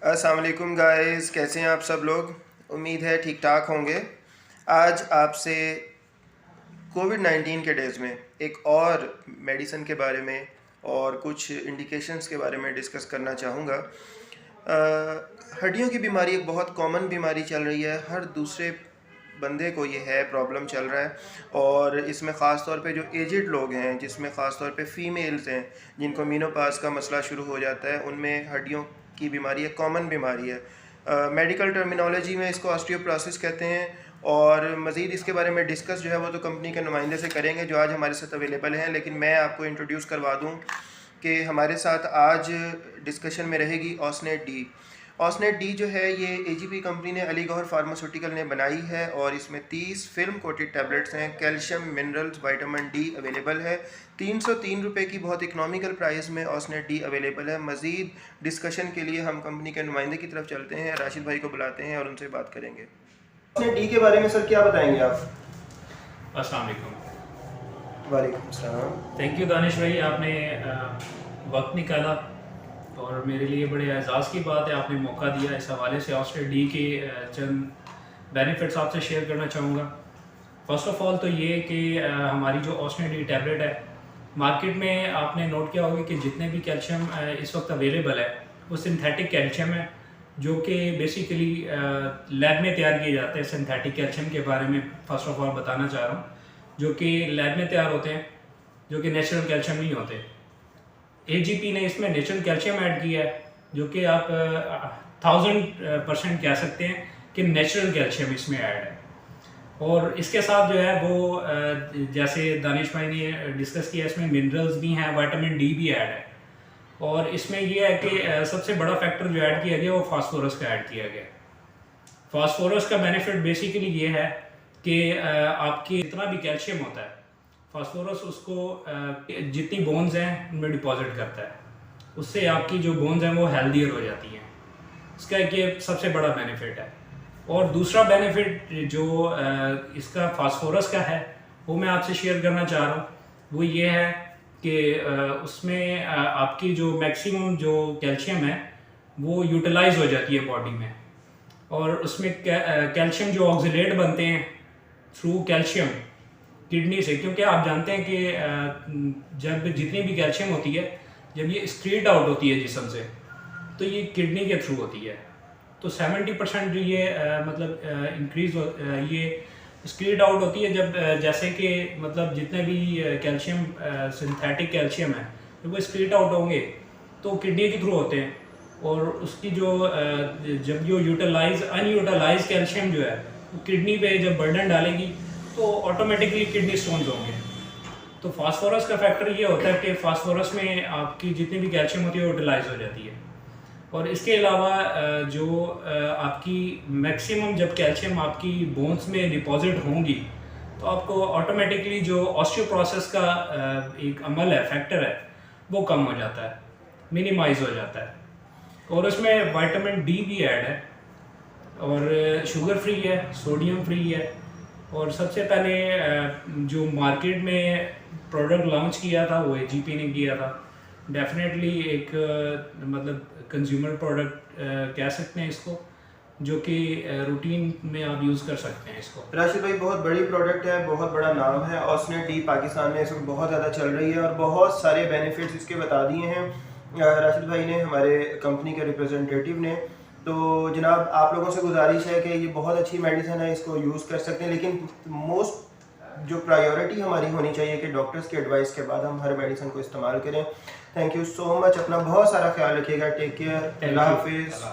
अस्सलाम वालेकुम गाइस, कैसे हैं आप सब लोग। उम्मीद है ठीक ठाक होंगे। आज आपसे कोविड-19 के डेज़ में एक और मेडिसिन के बारे में और कुछ इंडिकेशंस के बारे में डिस्कस करना चाहूँगा। हड्डियों की बीमारी एक बहुत कॉमन बीमारी चल रही है, हर दूसरे बंदे को ये है, प्रॉब्लम चल रहा है। और इसमें ख़ास तौर पे जो एजिड लोग हैं, जिसमें ख़ास तौर पे फ़ीमेल्स हैं जिनको मेनोपॉज़ का मसला शुरू हो जाता है, उनमें हड्डियों की बीमारी एक कॉमन बीमारी है। मेडिकल टर्मिनोलॉजी में इसको ऑस्टियोपोरोसिस कहते हैं। और मज़ीद इसके बारे में डिस्कस जो है वो तो कंपनी के नुमाइंदे से करेंगे जो आज हमारे साथ अवेलेबल हैं, लेकिन मैं आपको इंट्रोड्यूस करवा दूं कि हमारे साथ आज डिस्कशन में रहेगी ऑस्नेट डी। ऑस्नेट डी जो है ये एजीपी कंपनी ने, अली गौहर फार्मास्यूटिकल ने बनाई है और इसमें 30 फिल्म कोटेड टैबलेट्स हैं। Calcium, minerals, vitamin D available है। 303 रुपये की बहुत इकनॉमिकल प्राइस में ऑस्नेट डी अवेलेबल है। मज़ीद डिस्कशन के लिए हम कंपनी के नुमाइंदे की तरफ चलते हैं, राशिद भाई को बुलाते हैं और उनसे बात करेंगे। ऑस्नेट डी के बारे में सर क्या बताएंगे आप? अस्सलाम वालेकुम। वालेकुम सलाम। थैंक यू दानिश भाई, आपने वक्त निकाला और मेरे लिए बड़े एजाज़ की बात है, आपने मौका दिया। इस हवाले से ऑस्ट्रेट डी के चंद बेनिफिट्स आपसे शेयर करना चाहूँगा। फ़र्स्ट ऑफ़ ऑल तो ये कि हमारी जो ऑस्ट्रेट डी टैबलेट है, मार्केट में आपने नोट किया होगा कि जितने भी कैल्शियम इस वक्त अवेलेबल है वो सिंथेटिक कैल्शियम है, जो कि बेसिकली लैब में तैयार किए जाते हैं। सिंथेटिक कैल्शियम के बारे में फ़र्स्ट ऑफ़ ऑल बताना चाह रहा हूँ, जो कि लैब में तैयार होते हैं, जो कि नेचुरल कैल्शियम नहीं होते। एजीपी ने इसमें नेचुरल कैल्शियम ऐड किया है, जो कि आप 1000% कह सकते हैं कि नेचुरल कैल्शियम इसमें ऐड है। और इसके साथ जो है वो जैसे दानिश भाई ने डिस्कस किया, इसमें मिनरल्स भी हैं, विटामिन डी भी ऐड है। और इसमें यह है कि सबसे बड़ा फैक्टर जो ऐड किया गया वो फास्फोरस का ऐड किया गया। फास्फोरस का बेनिफिट बेसिकली ये है कि आपकी जितना भी कैल्शियम होता है, फास्फोरस उसको जितनी बोन्स हैं उनमें डिपॉजिट करता है, उससे आपकी जो बोन्स हैं वो हेल्दियर हो जाती हैं। इसका एक ये सबसे बड़ा बेनिफिट है। और दूसरा बेनिफिट जो इसका फास्फोरस का है वो मैं आपसे शेयर करना चाह रहा हूँ, वो ये है कि उसमें आपकी जो मैक्सिमम जो कैल्शियम है वो यूटिलाइज हो जाती है बॉडी में। और उसमें कैल्शियम जो ऑक्सीलेट बनते हैं थ्रू कैल्शियम किडनी से, क्योंकि आप जानते हैं कि जब जितनी भी कैल्शियम होती है, जब ये स्क्रीट आउट होती है जिस्म से, तो ये किडनी के थ्रू होती है। तो 70% जो ये इंक्रीज ये स्क्रीट आउट होती है जब जैसे कि मतलब जितने भी कैल्शियम सिंथेटिक कैल्शियम है, जब वो स्क्रीट आउट होंगे तो किडनी के थ्रू होते हैं। और उसकी जो जब जो अनयूटिलाइज कैल्शियम जो है वो किडनी पे जब बर्डन डालेगी तो ऑटोमेटिकली किडनी स्टोन्स होंगे। तो फास्फोरस का फैक्टर ये होता है कि फास्फोरस में आपकी जितनी भी कैल्शियम होती है वो यूटिलाइज हो जाती है। और इसके अलावा जो आपकी मैक्सिमम जब कैल्शियम आपकी बोन्स में डिपॉजिट होंगी तो आपको ऑटोमेटिकली जो ऑस्टियोपोरोसिस का एक अमल है, फैक्टर है, वो कम हो जाता है, मिनिमाइज हो जाता है। और उसमें विटामिन डी भी ऐड है और शुगर फ्री है, सोडियम फ्री है। और सबसे पहले जो मार्केट में प्रोडक्ट लॉन्च किया था वो एजीपी ने किया था। डेफिनेटली एक मतलब कंज्यूमर प्रोडक्ट कह सकते हैं इसको, जो कि रूटीन में आप यूज़ कर सकते हैं इसको। राशिद भाई, बहुत बड़ी प्रोडक्ट है, बहुत बड़ा नाम है। ऑस्नेट डी पाकिस्तान में इस वक्त बहुत ज़्यादा चल रही है और बहुत सारे बेनिफिट्स इसके बता दिए हैं राशिद भाई ने, हमारे कंपनी के रिप्रेजेंटेटिव ने। तो जनाब, आप लोगों से गुजारिश है कि ये बहुत अच्छी मेडिसिन है, इसको यूज़ कर सकते हैं, लेकिन मोस्ट जो प्रायोरिटी हमारी होनी चाहिए कि डॉक्टर्स की एडवाइस के बाद हम हर मेडिसिन को इस्तेमाल करें। Thank you so much. अपना बहुत सारा ख्याल रखिएगा। Take care. अल्लाह हाफिज़।